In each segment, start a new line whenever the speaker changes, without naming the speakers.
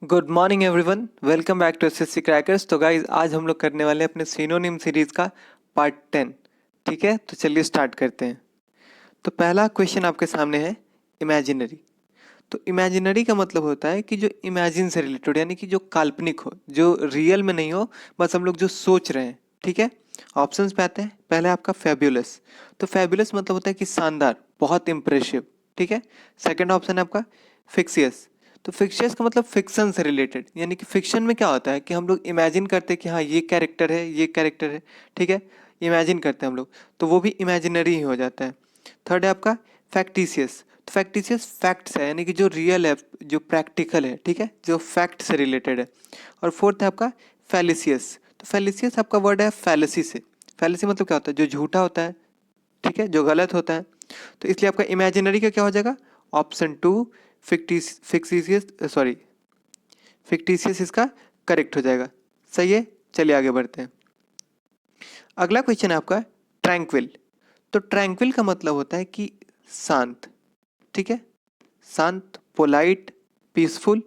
Good morning everyone, welcome back to SSC crackers. तो guys आज हम लोग करने वाले हैं अपने सिनोनिम सीरीज का पार्ट 10। ठीक है, तो चलिए स्टार्ट करते हैं। तो पहला क्वेश्चन आपके सामने है इमेजिनरी। तो इमेजिनरी का मतलब होता है कि जो इमेजिन से रिलेटेड, यानी कि जो काल्पनिक हो, जो रियल में नहीं हो, बस हम लोग जो सोच रहे हैं। ठीक है, ऑप्शंस पे आते हैं। पहला है आपका फेब्युलस। तो फेब्युलस मतलब होता है कि शानदार, बहुत इंप्रेसिव। ठीक है। सेकंड ऑप्शन है आपका फिक्सियस। तो फिक्सियस का मतलब फिक्शन से रिलेटेड, यानी कि फिक्शन में क्या होता है कि हम लोग इमेजिन करते हैं कि हाँ ये कैरेक्टर है, ये कैरेक्टर है। ठीक है, इमेजिन करते हैं हम लोग, तो वो भी इमेजिनरी ही हो जाता है। थर्ड है आपका फैक्टिशियस। तो फैक्टिशियस फैक्ट्स है, यानी कि जो रियल है, जो प्रैक्टिकल है। ठीक है, जो फैक्ट से रिलेटेड है। और फोर्थ है आपका फैलिसियस। तो फैलिसियस आपका वर्ड है फैलेसी से। फैलेसी मतलब क्या होता है? जो झूठा होता है। ठीक है, जो गलत होता है। तो इसलिए आपका इमेजिनरी का क्या हो जाएगा? Option two fictitious, sorry fictitious इसका करेक्ट हो जाएगा। सही है, चलिए आगे बढ़ते हैं। अगला क्वेश्चन है आपका ट्रैंक्विल। तो ट्रैंक्विल का मतलब होता है कि शांत। ठीक है, शांत, पोलाइट, पीसफुल।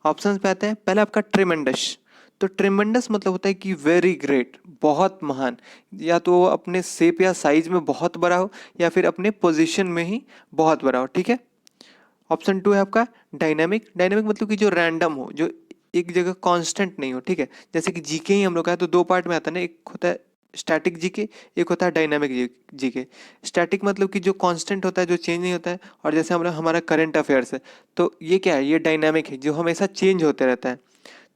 ऑप्शंस पे आते हैं। पहला आपका ट्रिमेंडस। तो ट्रिमेंडस मतलब होता है कि वेरी ग्रेट, बहुत महान। या तो वो अपने शेप या साइज में बहुत बड़ा हो, या फिर अपने पोजीशन में ही बहुत बड़ा हो। ठीक है। ऑप्शन टू है आपका डायनामिक। डायनामिक मतलब कि जो रैंडम हो, जो एक जगह कांस्टेंट नहीं हो। ठीक है, जैसे कि जीके ही हम लोग का है तो दो पार्ट में आता है ना, एक होता है स्टैटिक जीके, एक होता है डायनामिक जीके। स्टैटिक मतलब कि जो कांस्टेंट होता है, जो चेंज नहीं होता है। और जैसे हम लोग हमारा करंट अफेयर्स है, तो ये क्या है? ये डायनामिक है, जो हमेशा चेंज होते रहता है।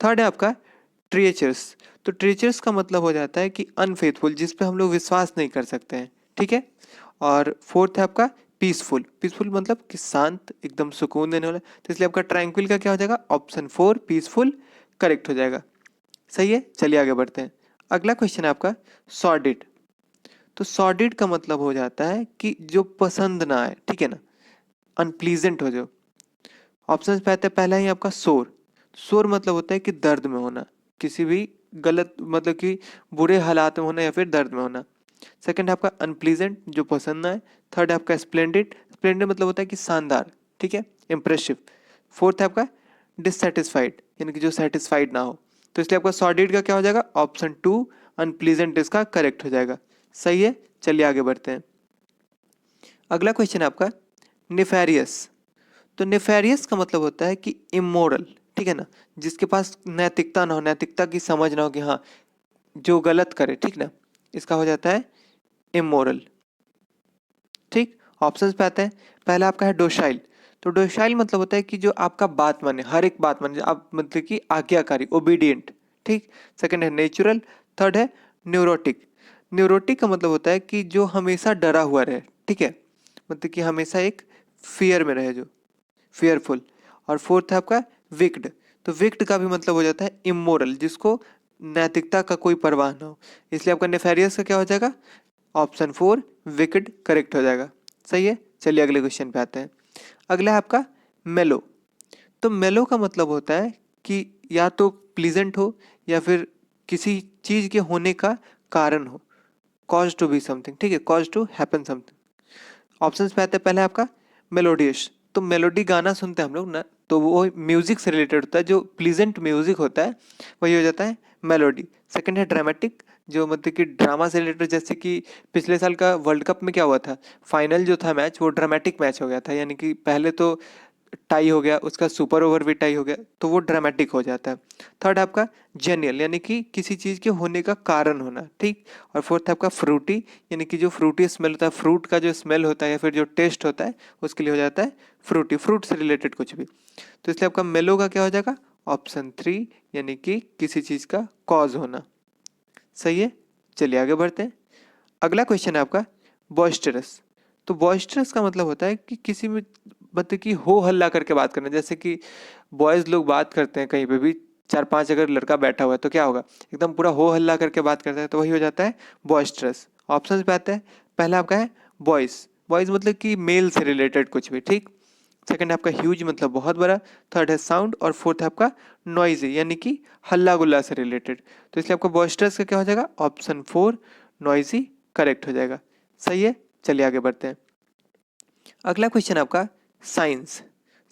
थर्ड है आपका ट्रिएचर्स। तो ट्रिएचर्स का मतलब हो जाता है कि अनफेथफुल, जिस पे हम लोग विश्वास नहीं कर सकते हैं। ठीक है। और फोर्थ है आपका पीसफुल। पीसफुल मतलब कि शांत, एकदम सुकून देने वाला। तो इसलिए आपका ट्रैंक्विल का क्या हो जाएगा? ऑप्शन फोर पीसफुल करेक्ट हो जाएगा। सही है, चलिए आगे बढ़ते हैं। अगला क्वेश्चन है आपका सॉर्डिड। तो सॉर्डिड का मतलब हो जाता है कि जो पसंद ना आए। ठीक है ना, अनप्लीजेंट हो जो। ऑप्शंस पे आते हैं। पहला ही आपका शोर। शोर मतलब होता है कि दर्द में होना, किसी भी गलत मतलब कि बुरे हालात में होना या फिर दर्द में होना। सेकंड है आपका अनप्लीजेंट, जो पसंद ना है। थर्ड है आपका स्प्लेंडेड। स्प्लेंडेड मतलब होता है कि शानदार। ठीक है, इंप्रेसिव। फोर्थ है आपका डिससेटिस्फाइड, यानी कि जो सेटिस्फाइड ना हो। तो इसलिए आपका सॉर्डिड का क्या हो जाएगा? ऑप्शन टू अनप्लीजेंट इसका करेक्ट हो जाएगा। सही है, चलिए आगे बढ़ते हैं। अगला क्वेश्चन है आपका नेफेरियस। तो नेफेरियस का मतलब होता है कि इमोरल। ठीक है ना, जिसके पास नैतिकता ना हो, नैतिकता की समझ ना हो कि हाँ जो गलत करे। ठीक ना, इसका हो जाता है इमोरल। ठीक, ऑप्शंस पे आते हैं। पहला आपका है डोशाइल। तो डोशाइल मतलब होता है कि जो आपका बात माने, हर एक बात माने, आप मतलब कि आज्ञाकारी, ओबीडियंट। ठीक। सेकंड है नेचुरल। थर्ड है न्यूरोटिक। न्यूरोटिक का मतलब होता है कि जो हमेशा डरा हुआ रहे। ठीक है, मतलब कि हमेशा एक फियर में रहे, जो फियरफुल। और फोर्थ है आपका विक्ड। तो विक्ड का भी मतलब हो जाता है इमोरल, जिसको नैतिकता का कोई परवाह ना हो। इसलिए आपका नेफेरियस का क्या हो जाएगा? ऑप्शन फोर विकेड करेक्ट हो जाएगा। सही है, चलिए अगले क्वेश्चन पे आते हैं। अगला है आपका मेलो। तो मेलो का मतलब होता है कि या तो प्लीजेंट हो, या फिर किसी चीज के होने का कारण हो, कॉज टू बी समथिंग। ठीक है, cause to happen something. Options पे आते हैं। पहले आपका मेलोडियस। तो मेलोडी गाना सुनते हैं हम लोग ना, तो वो म्यूजिक से रिलेटेड होता है, जो प्लीजेंट म्यूजिक होता है वही हो जाता है मेलोडी। सेकंड है ड्रामेटिक, जो मतलब कि ड्रामा से रिलेटेड, जैसे कि पिछले साल का वर्ल्ड कप में क्या हुआ था, फाइनल जो था मैच, वो ड्रामेटिक मैच हो गया था। यानी कि पहले तो टाई हो गया, उसका सुपर ओवर भी टाई हो गया, तो वो ड्रामेटिक हो जाता है। थर्ड आपका जेनियल, यानी कि किसी चीज़ के होने का कारण होना। ठीक। और फोर्थ आपका फ्रूटी, यानी कि जो फ्रूटी स्मेल होता है, फ्रूट का जो स्मेल होता है या फिर जो टेस्ट होता है, उसके लिए हो जाता है फ्रूटी, फ्रूट से रिलेटेड कुछ भी। तो इसलिए आपका मेलो का क्या हो जाएगा? ऑप्शन थ्री, यानी कि किसी चीज़ का कॉज होना। सही है, चलिए आगे बढ़ते हैं। अगला क्वेश्चन है आपका बॉइस्टरस। तो बॉइस्टरस का मतलब होता है कि किसी में मतलब कि हो हल्ला करके बात करना। जैसे कि बॉयज़ लोग बात करते हैं कहीं पे भी, चार पांच अगर लड़का बैठा हुआ है तो क्या होगा? एकदम पूरा हो हल्ला करके बात करता है, तो वही हो जाता है बॉइस्टरस। ऑप्शंस पे आते हैं। पहला आपका है बॉयज़। बॉयज़ मतलब कि मेल से रिलेटेड कुछ भी। ठीक। सेकंड है आपका ह्यूज, मतलब बहुत बड़ा। थर्ड है साउंड। और फोर्थ है आपका नॉइजी, यानी कि हल्ला गुल्ला से रिलेटेड। तो इसलिए आपका बॉइस्टरस का क्या हो जाएगा? ऑप्शन फोर नॉइजी करेक्ट हो जाएगा। सही है, चलिए आगे बढ़ते हैं। अगला क्वेश्चन आपका साइंस।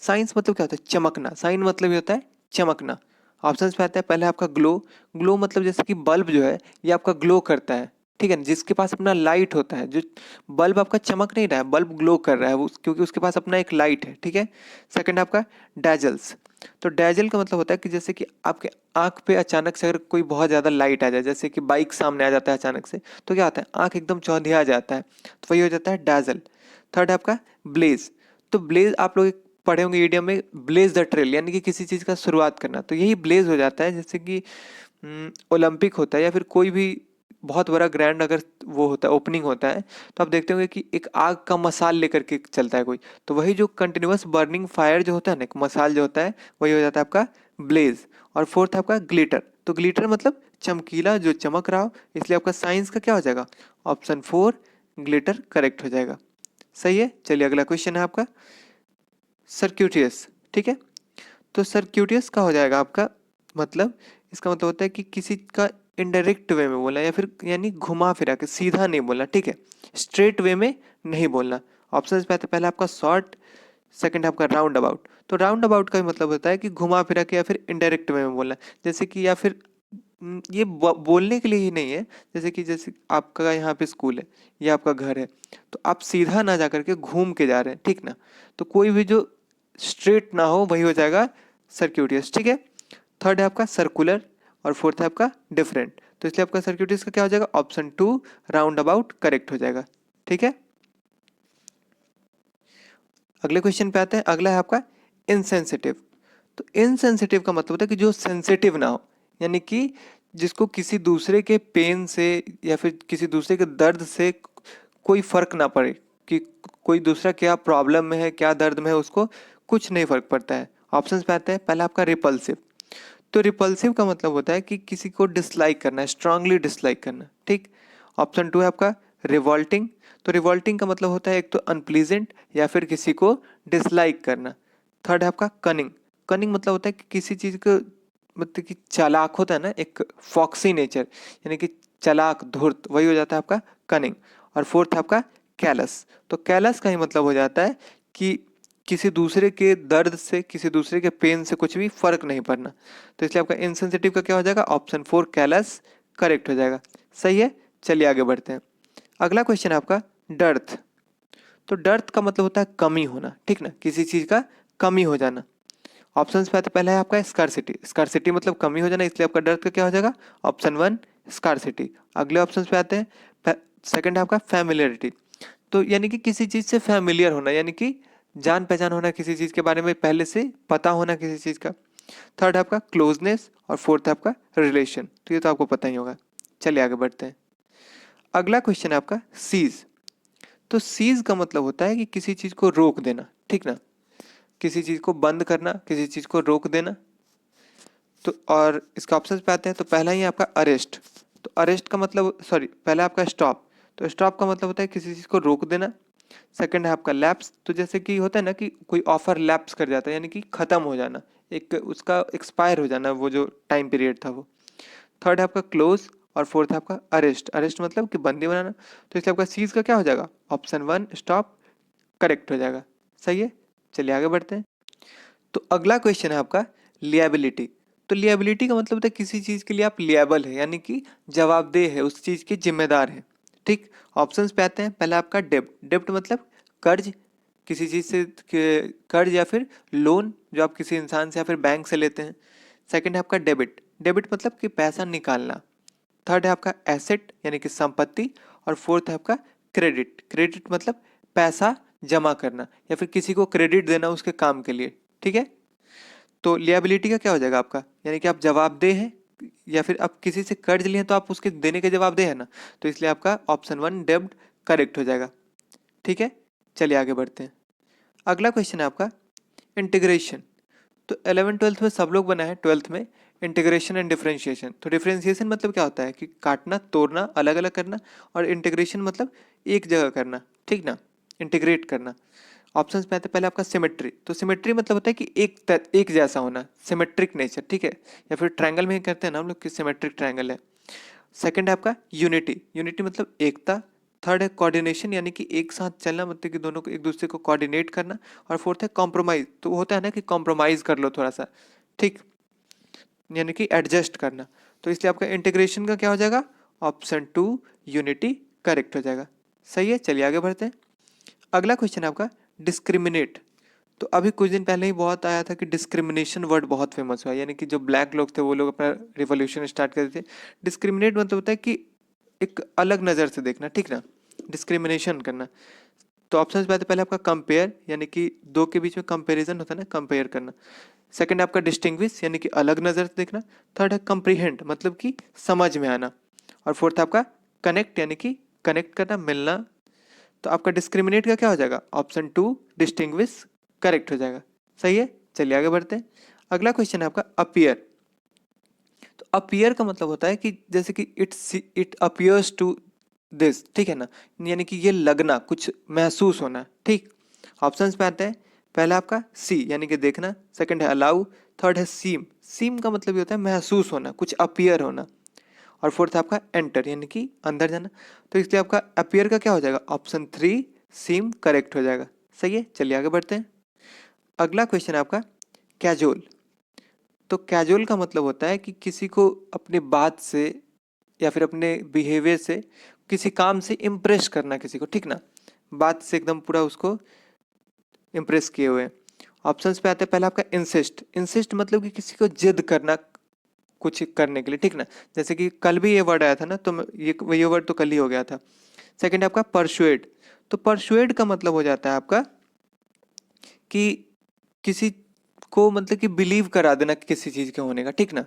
साइंस मतलब क्या होता है? चमकना। साइन मतलब ये होता है चमकना। ऑप्शंस पे आता है पहले आपका ग्लो। ग्लो मतलब जैसे कि बल्ब जो है ये आपका ग्लो करता है, ठीक है ना, जिसके पास अपना लाइट होता है। जो बल्ब आपका चमक नहीं रहा है, बल्ब ग्लो कर रहा है वो, क्योंकि उसके पास अपना एक लाइट है, ठीक है। सेकंड आपका डैजल्स। तो डैजल का मतलब होता है कि जैसे कि आपके आंख पे अचानक से अगर कोई बहुत ज़्यादा लाइट आ जाए, जैसे कि बाइक सामने आ जाता है अचानक से, तो क्या होता है, आंख एकदम चौंधिया जाता है, तो वही हो जाता है डैजल। थर्ड है आपका ब्लेज। तो ब्लेज आप लोग पढ़े होंगे ईडियम में, ब्लेज द ट्रेल, यानी कि किसी चीज़ का शुरुआत करना, तो यही ब्लेज हो जाता है। जैसे कि ओलंपिक होता है या फिर कोई भी बहुत बड़ा ग्रैंड अगर वो होता है, ओपनिंग होता है, तो आप देखते होंगे कि एक आग का मसाल लेकर के चलता है कोई, तो वही जो कंटिन्यूअस बर्निंग फायर जो होता है ना, एक मसाल जो होता है, वही हो जाता है आपका ब्लेज। और फोर्थ है आपका ग्लिटर। तो ग्लिटर मतलब चमकीला, जो चमक रहा हो, इसलिए आपका साइंस का क्या हो जाएगा, ऑप्शन 4 ग्लिटर करेक्ट हो जाएगा। सही है। चलिए अगला क्वेश्चन है आपका सर्क्यूटियस, ठीक है। तो सर्क्यूटियस का हो जाएगा आपका मतलब, इसका मतलब होता है कि किसी का इनडायरेक्ट वे में बोला, या फिर यानी घुमा फिरा के, सीधा नहीं बोलना, ठीक है, स्ट्रेट वे में नहीं बोलना। ऑप्शन पे आते पहले आपका शॉर्ट, सेकंड आपका राउंड अबाउट। तो राउंड अबाउट का भी मतलब होता है कि घुमा फिरा के या फिर इनडायरेक्ट वे में बोलना, जैसे कि या फिर ये बोलने के लिए ही नहीं है। जैसे आपका यहाँ पे स्कूल है, ये आपका घर है, तो आप सीधा ना जा करके घूम के जा रहे हैं, ठीक ना। तो कोई भी जो स्ट्रेट ना हो वही हो जाएगा सर्क्यूटियस, ठीक है। थर्ड है आपका सर्कुलर और फोर्थ है आपका डिफरेंट। तो इसलिए आपका सर्क्यूटियस का क्या हो जाएगा, ऑप्शन 2 राउंड अबाउट करेक्ट हो जाएगा, ठीक है। अगले क्वेश्चन पे आते हैं। अगला है आपका इनसेंसिटिव। तो इनसेंसिटिव का मतलब होता है कि जो सेंसिटिव ना हो, यानी कि जिसको किसी दूसरे के पेन से या फिर किसी दूसरे के दर्द से कोई फर्क ना पड़े, कि कोई दूसरा क्या प्रॉब्लम में है, क्या दर्द में है, उसको कुछ नहीं फर्क पड़ता है। ऑप्शंस पे आते हैं पहला आपका रिपल्सिव। तो रिपल्सिव का मतलब होता है कि किसी को डिसलाइक करना, स्ट्रांगली डिसलाइक करना, ठीक। ऑप्शन 2 है आपका रिवॉल्टिंग। तो रिवॉल्टिंग का मतलब होता है एक तो अनप्लीजेंट या फिर किसी को डिसलाइक करना। थर्ड है आपका कनिंग। कनिंग मतलब होता है कि किसी चीज़ को, मतलब कि चालाक होता है ना, एक फॉक्सी नेचर, यानी कि चालाक धूर्त, वही हो जाता है आपका कनिंग। और फोर्थ है आपका कैलस। तो कैलस का ही मतलब हो जाता है कि किसी दूसरे के दर्द से, किसी दूसरे के पेन से कुछ भी फर्क नहीं पड़ना। तो इसलिए आपका इनसेंसिटिव का क्या हो जाएगा, ऑप्शन 4 कैलस करेक्ट हो जाएगा। सही है। चलिए आगे बढ़ते हैं। अगला क्वेश्चन है आपका डर्थ। तो डर्थ का मतलब होता है कमी होना, ठीक ना, किसी चीज़ का कमी हो जाना। ऑप्शंस पे आता है पहला है आपका स्कार्सिटी। स्कार्सिटी मतलब कमी हो जाना, इसलिए आपका डर्थ का क्या हो जाएगा, ऑप्शन 1 स्कार्सिटी। अगले ऑप्शंस पे आते हैं। सेकंड है आपका फैमिलियरिटी। तो यानी कि किसी चीज़ से फैमिलियर होना, यानी कि जान पहचान होना, किसी चीज़ के बारे में पहले से पता होना किसी चीज़ का। थर्ड है आपका क्लोजनेस और फोर्थ है आपका रिलेशन। तो ये तो आपको पता ही होगा। चलिए आगे बढ़ते हैं। अगला क्वेश्चन है आपका सीज। तो सीज का मतलब होता है कि किसी चीज़ को रोक देना, ठीक ना, किसी चीज़ को बंद करना, किसी चीज़ को रोक देना। तो और इसका ऑप्शन पे आते हैं। तो पहला ही आपका अरेस्ट। तो अरेस्ट का मतलब, सॉरी, पहला आपका स्टॉप। तो स्टॉप का मतलब होता है किसी चीज़ को रोक देना। सेकंड है आपका लैप्स। तो जैसे कि होता है ना कि कोई ऑफर लैप्स कर जाता है, यानी कि ख़त्म हो जाना, एक उसका एक्सपायर हो जाना, वो जो टाइम पीरियड था वो। थर्ड है आपका क्लोज और फोर्थ है आपका अरेस्ट। अरेस्ट मतलब कि बंदी बनाना। तो इसलिए आपका सीज का क्या हो जाएगा, ऑप्शन 1 स्टॉप करेक्ट हो जाएगा। सही है। चलिए आगे बढ़ते हैं। तो अगला क्वेश्चन है आपका लिएबिलिटी। तो लिएबिलिटी का मतलब होता है किसी चीज़ के लिए आप लिएबल है, यानी कि जवाबदेह है, उस चीज़ के जिम्मेदार है, ठीक। ऑप्शंस पे आते हैं। पहला आपका डेब्ट। डेब्ट मतलब कर्ज, किसी चीज़ से कर्ज या फिर लोन जो आप किसी इंसान से या फिर बैंक से लेते हैं। सेकंड है आपका डेबिट। डेबिट मतलब कि पैसा निकालना। थर्ड है आपका एसेट, यानी कि संपत्ति। और फोर्थ है आपका क्रेडिट। क्रेडिट मतलब पैसा जमा करना या फिर किसी को क्रेडिट देना उसके काम के लिए, ठीक है। तो लिएबिलिटी का क्या हो जाएगा आपका, यानी कि आप जवाबदेह हैं, या फिर आप किसी से कर्ज लिए हैं तो आप उसके देने के जवाबदेह है ना। तो इसलिए आपका ऑप्शन 1 डेब्ट करेक्ट हो जाएगा, ठीक है। चलिए आगे बढ़ते हैं। अगला क्वेश्चन है आपका इंटीग्रेशन। तो 11th 12th में सब लोग बना है, 12th में इंटीग्रेशन एंड डिफरेंशिएशन। तो डिफरेंशिएशन मतलब क्या होता है कि काटना, तोड़ना, अलग अलग करना। और इंटीग्रेशन मतलब एक जगह करना, ठीक ना, इंटीग्रेट करना। ऑप्शंस में आते हैं पहले आपका सिमेट्री। तो सिमेट्री मतलब होता है कि एक जैसा होना, सिमेट्रिक नेचर, ठीक है। या फिर ट्रायंगल में ही करते हैं ना हम लोग कि सिमेट्रिक ट्रायंगल है। सेकंड है आपका यूनिटी। यूनिटी मतलब एकता। थर्ड है कोऑर्डिनेशन, यानी कि एक साथ चलना, मतलब कि दोनों को एक दूसरे को कोऑर्डिनेट करना। और फोर्थ है कॉम्प्रोमाइज। तो वो होता है ना कि कॉम्प्रोमाइज कर लो थोड़ा सा, ठीक। यानी कि एडजस्ट करना। तो इसलिए आपका इंटीग्रेशन का क्या हो जाएगा, ऑप्शन 2 यूनिटी करेक्ट हो जाएगा। सही है, चलिए आगे बढ़ते हैं। अगला क्वेश्चन है आपका डिस्क्रिमिनेट। तो अभी कुछ दिन पहले ही बहुत आया था कि डिस्क्रिमिनेशन वर्ड बहुत फेमस हुआ, यानी कि जो ब्लैक लोग थे वो लोग अपना रिवॉल्यूशन स्टार्ट कर देते थे। डिस्क्रिमिनेट मतलब होता है कि एक अलग नज़र से देखना, ठीक ना, डिस्क्रिमिनेशन करना। तो ऑप्शन पे आते पहले आपका कंपेयर, यानी कि दो के बीच में कंपेरिजन होता है ना, कंपेयर करना। सेकंड आपका डिस्टिंग्विश, यानी कि अलग नज़र से देखना। थर्ड है कंप्रीहेंड, मतलब कि समझ में आना। और फोर्थ आपका कनेक्ट, यानी कि कनेक्ट करना, मिलना। तो आपका डिस्क्रिमिनेट का क्या हो जाएगा, ऑप्शन 2 डिस्टिंग्विश करेक्ट हो जाएगा। सही है, चलिए आगे बढ़ते हैं। अगला क्वेश्चन है आपका अपीयर। तो अपीयर का मतलब होता है कि जैसे कि इट अपीयर्स टू दिस, ठीक है ना, यानी कि ये लगना, कुछ महसूस होना, ठीक। ऑप्शंस पे आते हैं, पहला आपका सी यानी कि देखना, सेकंड है अलाउ, थर्ड है सीम, सीम का मतलब ये होता है महसूस होना, कुछ अपीयर होना, और फोर्थ आपका एंटर यानी कि अंदर जाना। तो इसलिए आपका अपीयर का क्या हो जाएगा, ऑप्शन 3 सीम करेक्ट हो जाएगा। सही है, चलिए आगे बढ़ते हैं। अगला क्वेश्चन है आपका कैजुअल। तो कैजुअल का मतलब होता है कि किसी को अपने बात से या फिर अपने बिहेवियर से, किसी काम से इम्प्रेस करना किसी को, ठीक ना, बात से एकदम पूरा उसको इम्प्रेस किए हुए। ऑप्शंस पे आते हैं, पहला आपका इंसिस्ट, इंसिस्ट मतलब कि किसी को जिद करना कुछ करने के लिए, ठीक ना, जैसे कि कल भी ये वर्ड आया था ना, तो ये वर्ड तो कल ही हो गया था। सेकंड आपका परसुएड। तो परसुएड का मतलब हो जाता है आपका कि किसी को मतलब कि बिलीव करा देना किसी चीज़ के होने का, ठीक ना,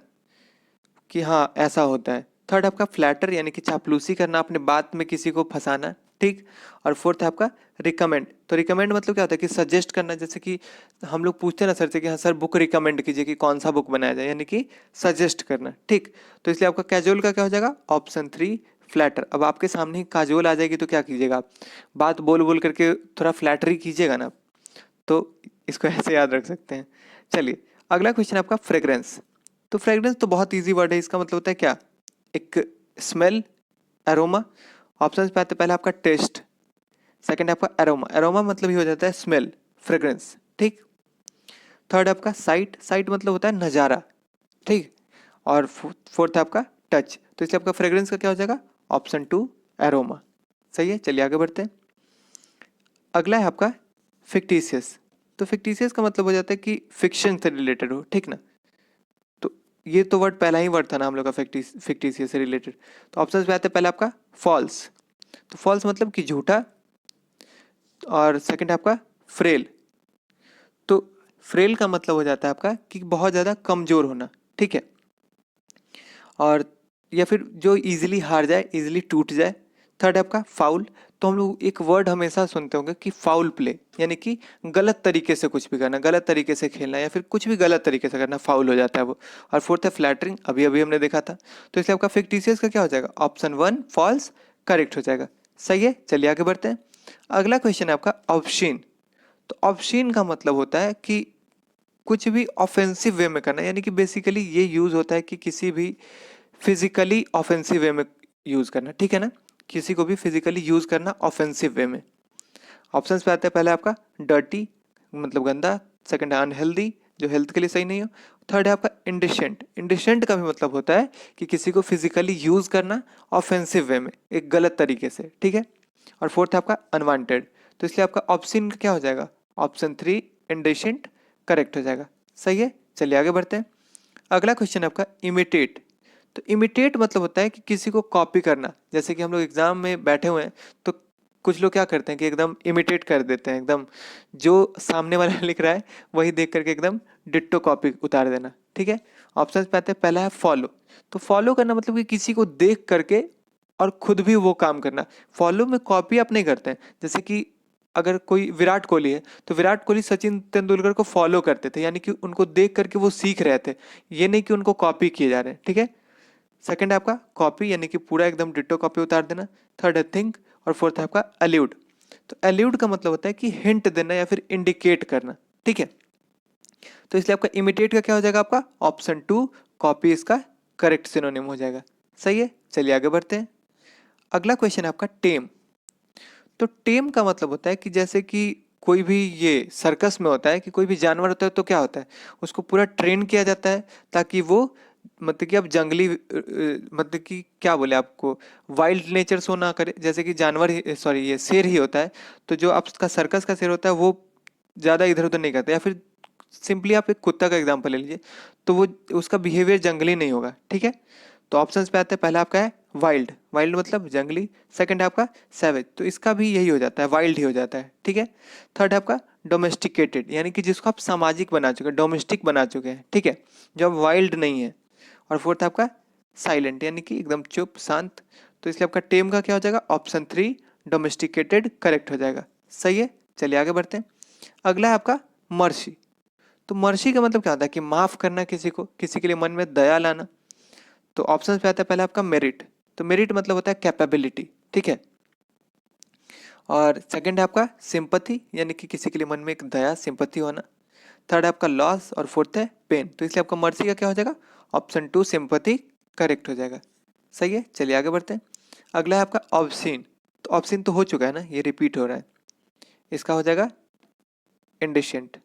कि हाँ ऐसा होता है। थर्ड आपका फ्लैटर, यानी कि चापलूसी करना, अपने बात में किसी को फंसाना, ठीक। और फोर्थ है आपका रिकमेंड। तो रिकमेंड मतलब क्या होता है कि सजेस्ट करना, जैसे कि हम लोग पूछते हैं ना सर से कि हाँ सर बुक रिकमेंड कीजिए कि कौन सा बुक बनाया जाए, यानी कि सजेस्ट करना, ठीक। तो इसलिए आपका कैजुअल का क्या हो जाएगा, ऑप्शन 3 फ्लैटर। अब आपके सामने ही काजुअल आ जाएगी तो क्या कीजिएगा आप, बात बोल बोल करके थोड़ा फ्लैटरी कीजिएगा ना, तो इसको ऐसे याद रख सकते हैं। चलिए अगला क्वेश्चन आपका फ्रेग्रेंस। तो फ्रेग्रेंस तो बहुत इजी वर्ड है, इसका मतलब होता है क्या, एक स्मेल, एरोमा। ऑप्शन पे आते हैं, पहले आपका टेस्ट, सेकंड आपका एरोमा, एरोमा मतलब ही हो जाता है स्मेल, फ्रेग्रेंस, ठीक। थर्ड आपका साइट, साइट मतलब होता है नज़ारा, ठीक। और फोर्थ आपका टच। तो इसलिए आपका फ्रेग्रेंस का क्या हो जाएगा, ऑप्शन 2 एरोमा। सही है, चलिए आगे बढ़ते हैं। अगला है आपका फिक्टिशियस। तो फिक्टिशियस का मतलब हो जाता है कि फिक्शन से रिलेटेड हो, ठीक ना। तो ये तो वर्ड पहला ही वर्ड था ना हम लोग का, फिक्टिशियस से रिलेटेड। तो ऑप्शन पे आते हैं, पहले आपका फॉल्स। तो फॉल्स मतलब कि झूठा, और सेकंड आपका फ्रेल। तो फ्रेल का मतलब हो जाता है आपका कि बहुत ज़्यादा कमज़ोर होना, ठीक है। और या फिर जो इजीली हार जाए, इजीली टूट जाए। थर्ड है आपका फाउल। तो हम लोग एक वर्ड हमेशा सुनते होंगे कि फाउल प्ले, यानी कि गलत तरीके से कुछ भी करना, गलत तरीके से खेलना, या फिर कुछ भी गलत तरीके से करना, फाउल हो जाता है वो। और फोर्थ है फ्लैटरिंग, अभी अभी हमने देखा था। तो इसलिए आपका फिक्टिशियस का क्या हो जाएगा, ऑप्शन 1 फॉल्स करेक्ट हो जाएगा। सही है, चलिए आगे बढ़ते हैं। अगला क्वेश्चन है आपका ऑब्शीन। तो ऑब्शीन का मतलब होता है कि कुछ भी ऑफेंसिव वे में करना, यानी कि बेसिकली ये यूज होता है कि किसी भी फिजिकली ऑफेंसिव वे में यूज करना, ठीक है ना, किसी को भी फिजिकली यूज करना ऑफेंसिव वे में। ऑप्शंस पे आते हैं, पहले आपका डर्टी मतलब गंदा, सेकंड है अनहेल्दी जो हेल्थ के लिए सही नहीं हो, थर्ड है आपका इंडिसेंट, इंडिसेंट का भी मतलब होता है कि किसी को फिजिकली यूज करना ऑफेंसिव वे में, एक गलत तरीके से, ठीक है। और फोर्थ है आपका अनवांटेड। तो इसलिए आपका ऑप्शन क्या हो जाएगा, ऑप्शन 3 इंडिसेंट करेक्ट हो जाएगा। सही है, चलिए आगे बढ़ते हैं। अगला क्वेश्चन है आपका इमिटेट। तो इमिटेट मतलब होता है कि किसी को कॉपी करना, जैसे कि हम लोग एग्जाम में बैठे हुए हैं तो कुछ लोग क्या करते हैं कि एकदम इमिटेट कर देते हैं, एकदम जो सामने वाला लिख रहा है वही देख करके एकदम डिट्टो कॉपी उतार देना, ठीक है। ऑप्शन पे आते हैं, पहला है फॉलो। तो फॉलो करना मतलब कि किसी को देख करके और खुद भी वो काम करना। फॉलो में कॉपी आप नहीं करते हैं, जैसे कि अगर कोई विराट कोहली है तो विराट कोहली सचिन तेंदुलकर को फॉलो करते थे, यानी कि उनको देख करके वो सीख रहे थे, ये नहीं कि उनको कॉपी किए जा रहे हैं, ठीक है। सेकंड है आपका कॉपी, यानी कि पूरा एकदम डिट्टो कॉपी उतार देना। थर्ड है थिंक, और फोर्थ है आपका एल्यूड। तो एल्यूड का मतलब होता है कि हिंट देना या फिर इंडिकेट करना, ठीक है। तो इसलिए आपका इमिटेट का क्या हो जाएगा, आपका ऑप्शन 2 कॉपी इसका करेक्ट सिनोनिम हो जाएगा। सही है, चलिए आगे बढ़ते हैं। अगला क्वेश्चन है आपका टेम। तो टेम का मतलब होता है कि जैसे कि कोई भी ये सर्कस में होता है कि कोई भी जानवर होता है तो क्या होता है, उसको पूरा ट्रेन किया जाता है ताकि वो मतलब कि आप जंगली मतलब कि क्या बोले आपको, वाइल्ड नेचर शो ना करे, जैसे कि जानवर ही, सॉरी ये शेर ही होता है, तो जो आपका सर्कस का शेर होता है वो ज़्यादा इधर उधर नहीं करता, या फिर सिंपली आप एक कुत्ता का एग्जांपल ले लीजिए, तो वो उसका बिहेवियर जंगली नहीं होगा, ठीक है। तो ऑप्शंस पे आते हैं, पहला आपका है वाइल्ड, वाइल्ड मतलब जंगली। सेकंड है आपका सैवेज, तो इसका भी यही हो जाता है, वाइल्ड ही हो जाता है, ठीक है। थर्ड है आपका डोमेस्टिकेटेड, यानी कि जिसको आप सामाजिक बना चुके हैं, डोमेस्टिक बना चुके हैं, ठीक है, जो अब वाइल्ड नहीं है। और फोर्थ है आपका साइलेंट, यानी कि एकदम चुप शांत। तो इसलिए आपका टेम का क्या हो जाएगा, ऑप्शन 3 डोमेस्टिकेटेड करेक्ट हो जाएगा। सही है, चलिए आगे बढ़ते हैं। अगला है आपका मर्सी। तो मर्सी का मतलब क्या होता है कि माफ करना किसी को, किसी के लिए मन में दया लाना। तो ऑप्शन पे आता है पहले आपका मेरिट, तो मेरिट मतलब होता है कैपेबिलिटी, ठीक है। और सेकंड है आपका सिंपथी, यानी कि किसी के लिए मन में एक दया सिंपथी होना। थर्ड है आपका लॉस, और फोर्थ है पेन। तो इसलिए आपका मर्सी का क्या हो जाएगा, ऑप्शन 2 सिंपथी करेक्ट हो जाएगा। सही है, चलिए आगे बढ़ते हैं। अगला है आपका ऑब्सीन। तो ऑब्सीन तो हो चुका है ना, ये रिपीट हो रहा है, इसका हो जाएगा इंडिसेंट,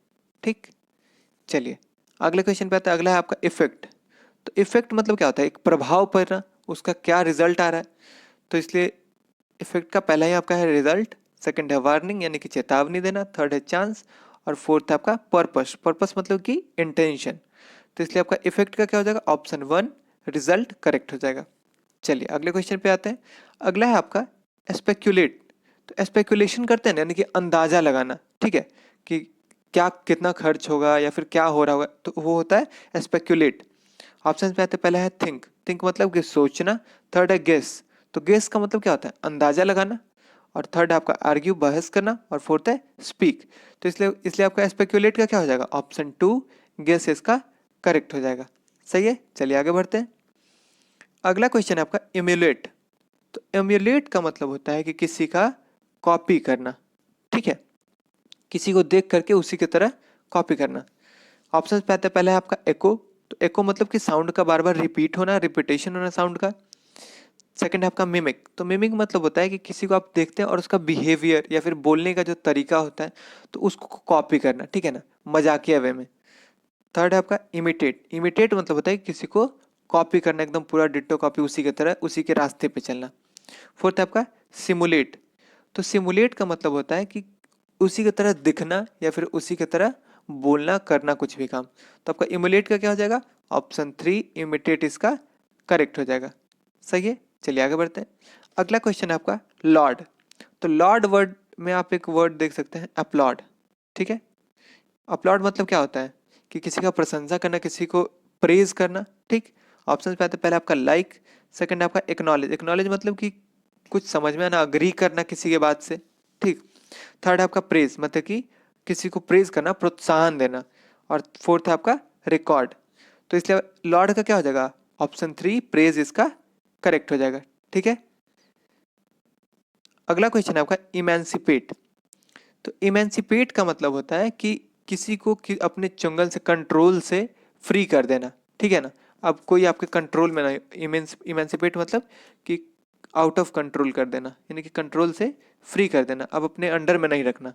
ठीक। चलिए अगले क्वेश्चन पे आता है, अगला है आपका इफेक्ट। तो इफेक्ट मतलब क्या होता है, एक प्रभाव पड़ना, उसका क्या रिजल्ट आ रहा है। तो इसलिए इफेक्ट का पहला ही आपका है रिजल्ट, सेकंड है वार्निंग यानी कि चेतावनी देना, थर्ड है चांस, और फोर्थ है आपका पर्पस। पर्पस मतलब कि इंटेंशन। तो इसलिए आपका इफेक्ट का क्या हो जाएगा, ऑप्शन 1 रिजल्ट करेक्ट हो जाएगा। चलिए अगले क्वेश्चन पे आते हैं। अगला है आपका स्पेक्यूलेट। तो स्पेक्यूलेशन करते हैं ना, यानी कि अंदाजा लगाना, ठीक है, कि क्या कितना खर्च होगा या फिर क्या हो रहा होगा, तो वो होता है स्पेक्यूलेट। ऑप्शन पे आते हैं, पहला है थिंक, थिंक मतलब कि सोचना। थर्ड है गेस, तो गेस का मतलब क्या होता है, अंदाजा लगाना। और थर्ड है आपका आर्ग्यू, बहस करना। और फोर्थ है स्पीक। तो इसलिए इसलिए आपका स्पेक्यूलेट का क्या हो जाएगा, ऑप्शन 2 गेस इसका करेक्ट हो जाएगा। सही है, चलिए आगे बढ़ते हैं। अगला क्वेश्चन है आपका इम्यूलेट। तो इम्यूलेट का मतलब होता है कि किसी का कॉपी करना, ठीक है, किसी को देख करके उसी की तरह कॉपी करना। ऑप्शन पे आता है, पहला है आपका एको। तो एको मतलब कि साउंड का बार बार रिपीट होना, रिपीटेशन होना साउंड का। सेकंड है आपका मिमिक। तो मिमिक मतलब होता है कि किसी को आप देखते हैं और उसका बिहेवियर या फिर बोलने का जो तरीका होता है, तो उसको कॉपी करना, ठीक है ना, मजाकिया वे में। थर्ड है आपका इमिटेट। इमिटेट मतलब होता है कि किसी को कॉपी करना, एकदम पूरा डिट्टो कॉपी, उसी की तरह उसी के रास्ते पे चलना। फोर्थ है आपका सिमुलेट। तो सिमुलेट का मतलब होता है कि उसी की तरह दिखना या फिर उसी की तरह बोलना, करना कुछ भी काम। तो आपका इमुलेट का क्या हो जाएगा, ऑप्शन 3 इमिटेट इसका करेक्ट हो जाएगा। सही है, चलिए आगे बढ़ते हैं। अगला क्वेश्चन है आपका लॉर्ड। तो लॉर्ड वर्ड में आप एक वर्ड देख सकते हैं अपलॉड, ठीक है। अपलॉड मतलब क्या होता है कि किसी का प्रशंसा करना, किसी को प्रेज करना, ठीक। ऑप्शन पे आते हैं, पहले आपका लाइक, सेकंड आपका एक्नॉलेज। एक्नॉलेज मतलब कि कुछ समझ में आना, अग्री करना किसी के बात से, ठीक। थर्ड है आपका प्रेज, मतलब कि किसी को प्रेज करना, प्रोत्साहन देना। और फोर्थ है आपका रिकॉर्ड। तो इसलिए लॉर्ड का क्या हो जाएगा, ऑप्शन 3 प्रेज इसका करेक्ट हो जाएगा, ठीक है। अगला क्वेश्चन है आपका इमेंसिपेट। तो इमेंसिपेट का मतलब होता है कि किसी को अपने चंगल से, कंट्रोल से फ्री कर देना, ठीक है ना। अब कोई आपके कंट्रोल में ना, इमेंसिपेट मतलब कि आउट ऑफ कंट्रोल कर देना, यानी कि कंट्रोल से फ्री कर देना, अब अपने अंडर में नहीं रखना।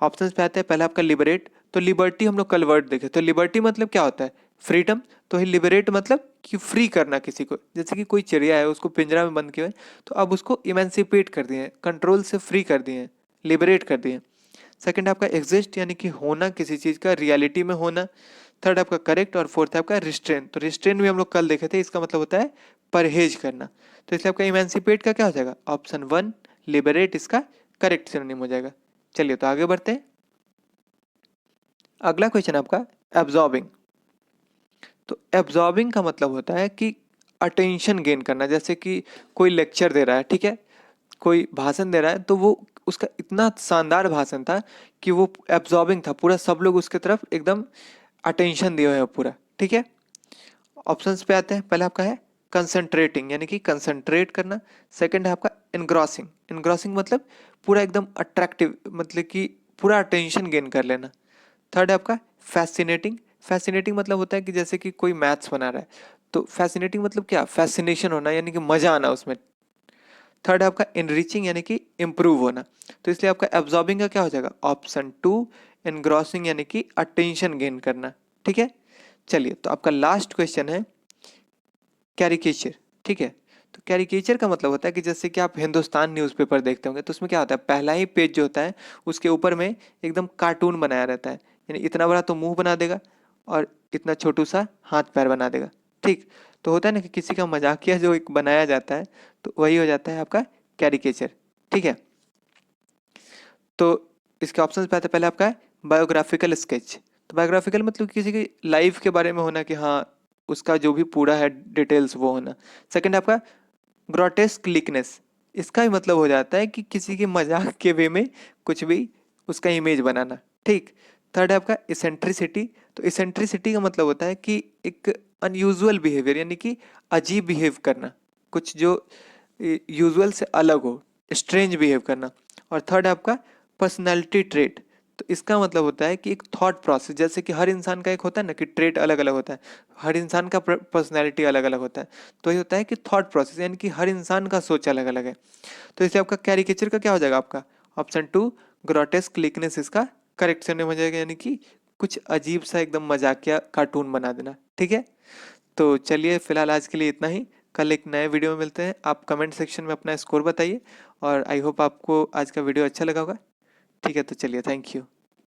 ऑप्शंस पे आते हैं, पहला आपका लिबरेट। तो लिबर्टी हम लोग कल वर्ड देखे, तो लिबर्टी मतलब क्या होता है, फ्रीडम। तो लिबरेट मतलब कि फ्री करना किसी को, जैसे कि कोई चिड़िया है, उसको पिंजरा में बंद किया है, तो अब उसको इमेंसिपेट कर दिए, कंट्रोल से फ्री कर दिए, लिबरेट कर दिए। सेकंड आपका एग्जिस्ट, यानी कि होना, किसी चीज़ का रियलिटी में होना। थर्ड आपका करेक्ट, और फोर्थ आपका रिस्ट्रेन। तो रिस्ट्रेन भी हम लोग कल देखे थे, इसका मतलब होता है परहेज करना। तो इसलिए आपका इमेंसिपेट का क्या हो जाएगा, ऑप्शन 1 लिबरेट इसका करेक्ट सिनोनिम हो जाएगा। चलिए तो आगे बढ़ते हैं। अगला क्वेश्चन आपका एब्जॉर्बिंग। तो एब्जॉर्बिंग का मतलब होता है कि अटेंशन गेन करना, जैसे कि कोई लेक्चर दे रहा है, ठीक है, कोई भाषण दे रहा है, तो वो उसका इतना शानदार भाषण था कि वो एब्जॉर्बिंग था, पूरा सब लोग उसके तरफ एकदम अटेंशन दिए हुए हैं पूरा, ठीक है। ऑप्शंस पे आते हैं, पहला आपका है कंसंट्रेटिंग, यानी कि कंसंट्रेट करना। सेकंड है आपका इनग्रॉसिंग। इनग्रॉसिंग मतलब पूरा एकदम अट्रैक्टिव, मतलब कि पूरा अटेंशन गेन कर लेना। थर्ड है आपका फैसिनेटिंग। फैसिनेटिंग मतलब होता है कि जैसे कि कोई मैथ्स बना रहा है, तो फैसिनेटिंग मतलब क्या, फैसिनेशन होना, यानी कि मजा आना उसमें। थर्ड है आपका इनरिचिंग, यानी कि इंप्रूव होना। तो इसलिए आपका एब्जॉर्बिंग का क्या हो जाएगा, ऑप्शन 2 एनग्रॉसिंग, यानी कि अटेंशन गेन करना, ठीक है। चलिए तो आपका लास्ट क्वेश्चन है कैरिकेचर, ठीक है। तो कैरिकेचर का मतलब होता है कि जैसे कि आप हिंदुस्तान न्यूज़पेपर देखते होंगे तो उसमें क्या होता है, पहला ही पेज जो होता है उसके ऊपर में एकदम कार्टून बनाया रहता है, यानी इतना बड़ा तो मुंह बना देगा और इतना छोटू सा हाथ पैर बना देगा, ठीक। तो होता है ना कि किसी का मजाकिया जो एक बनाया जाता है तो वही हो जाता है आपका कैरिकेचर, ठीक है। तो इसके ऑप्शंस पे आता है, पहले आपका है बायोग्राफिकल स्केच। तो बायोग्राफिकल मतलब किसी की लाइफ के बारे में होना कि हाँ उसका जो भी पूरा है डिटेल्स वो होना। सेकंड आपका ग्रोटेस्क लिकनेस, इसका भी मतलब हो जाता है कि किसी के मजाक के वे में कुछ भी उसका इमेज बनाना, ठीक। थर्ड है आपका इसेंट्रिसिटी। तो इसेंट्रिसिटी का मतलब होता है कि एक अनयूजुअल बिहेवियर, यानी कि अजीब बिहेव करना, कुछ जो यूजुअल से अलग हो, स्ट्रेंज बिहेव करना। और थर्ड है आपका पर्सनैलिटी ट्रेट। तो इसका मतलब होता है कि एक थॉट प्रोसेस, जैसे कि हर इंसान का एक होता है ना कि ट्रेट अलग अलग होता है, हर इंसान का पर्सनैलिटी अलग अलग होता है, तो ये होता है कि थॉट प्रोसेस, यानी कि हर इंसान का सोच अलग अलग है। तो इसलिए आपका कैरिकेचर का क्या हो जाएगा, आपका ऑप्शन टू ग्रोटेस्क लिकनेस इसका करेक्ट करने हो जाएगा, यानी कि कुछ अजीब सा एकदम मजाकिया कार्टून बना देना, ठीक है। तो चलिए फिलहाल आज के लिए इतना ही, कल एक नए वीडियो में मिलते हैं। आप कमेंट सेक्शन में अपना स्कोर बताइए और आई होप आपको आज का वीडियो अच्छा लगा होगा, ठीक है। तो चलिए, थैंक यू।